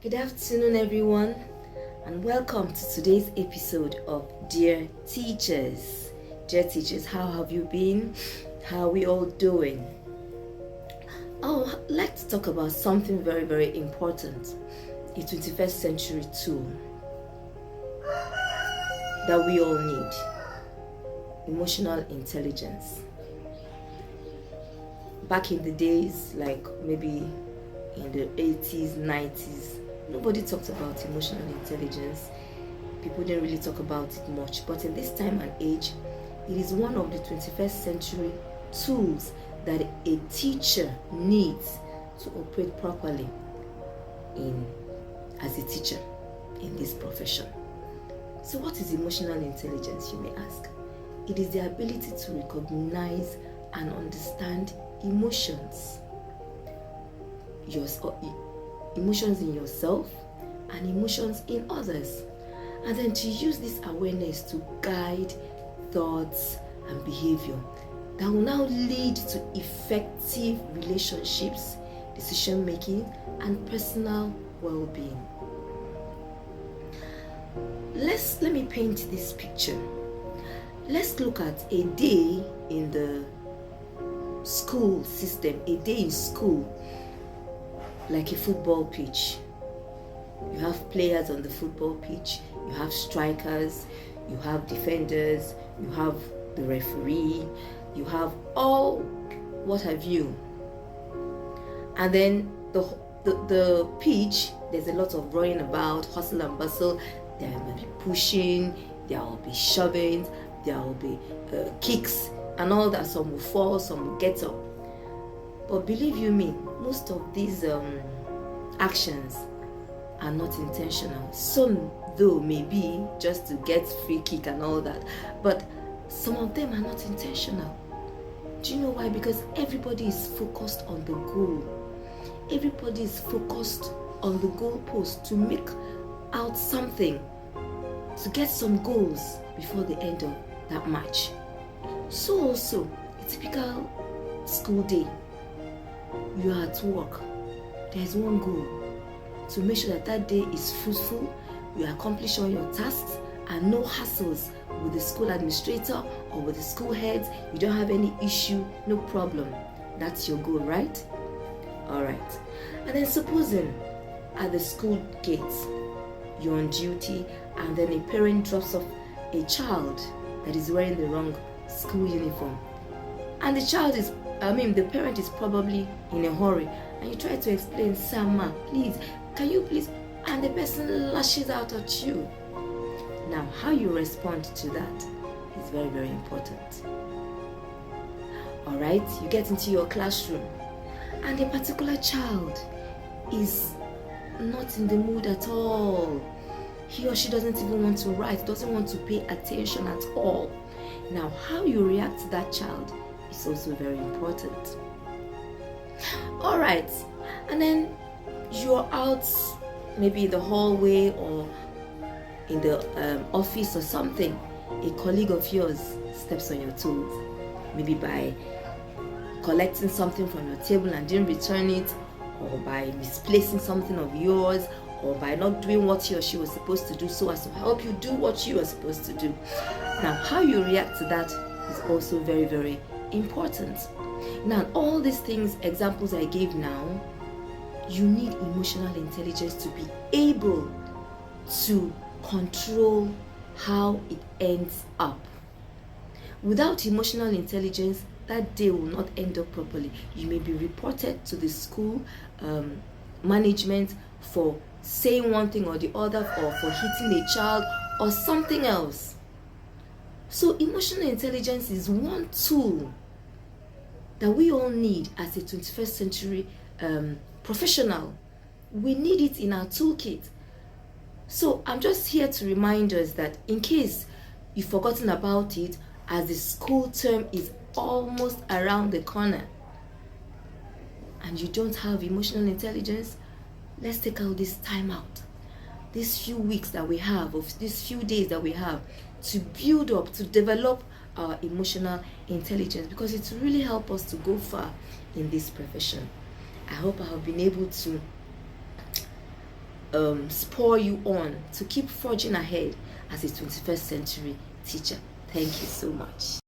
Good afternoon, everyone, and welcome to today's episode of Dear Teachers. Dear teachers, how have you been? How are we all doing? Oh, let's talk about something very, very important. A 21st century tool that we all need. Emotional intelligence. Back in the days, like maybe in the 80s, 90s, nobody talked about emotional intelligence. People didn't really talk about it much. But in this time and age, it is one of the 21st century tools that a teacher needs to operate properly as a teacher in this profession. So what is emotional intelligence, you may ask? It is the ability to recognize and understand emotions. Emotions in yourself and emotions in others, and then to use this awareness to guide thoughts and behavior that will now lead to effective relationships, decision making, and personal well-being. Let me paint this picture. Let's look at a day in the school system, a day in school, like a football pitch. You have players on the football pitch, you have strikers, you have defenders, you have the referee, you have all what have you. And then the pitch, there's a lot of running about, hustle and bustle. There will be pushing, there will be shoving, there will be kicks and all that. Some will fall, some will get up. But believe you me, most of these actions are not intentional. Some, though, may be just to get free kick and all that, but some of them are not intentional. Do you know why? Because everybody is focused on the goal. Everybody is focused on the goalpost to make out something, to get some goals before the end of that match. So also, a typical school day, you are at work. There is one goal: to make sure that day is fruitful, you accomplish all your tasks, and no hassles with the school administrator or with the school heads. You don't have any issue, no problem. That's your goal, right? All right. And then supposing at the school gates, you're on duty, and then a parent drops off a child that is wearing the wrong school uniform. And the parent is probably in a hurry, and you try to explain, "Sir, ma, please, can you please?" And the person lashes out at you. Now, how you respond to that is very, very important. All right, you get into your classroom, and a particular child is not in the mood at all. He or she doesn't even want to write, doesn't want to pay attention at all. Now, how you react to that child is also very important. All right, and then you're out maybe in the hallway or in the office or something. A colleague of yours steps on your toes, maybe by collecting something from your table and didn't return it, or by misplacing something of yours, or by not doing what he or she was supposed to do so as to help you do what you are supposed to do. Now, how you react to that is also very, very important. Now, all these things, examples I gave now, you need emotional intelligence to be able to control how it ends up. Without emotional intelligence, that day will not end up properly. You may be reported to the school management for saying one thing or the other, or for hitting a child or something else. So emotional intelligence is one tool that we all need as a 21st century professional. We need it in our toolkit. So I'm just here to remind us that in case you've forgotten about it, as the school term is almost around the corner and you don't have emotional intelligence, let's take out this time out, these few weeks that we have, of these few days that we have, to build up, to develop our emotional intelligence, because it will really help us to go far in this profession. I hope I have been able to spur you on to keep forging ahead as a 21st century teacher. Thank you so much.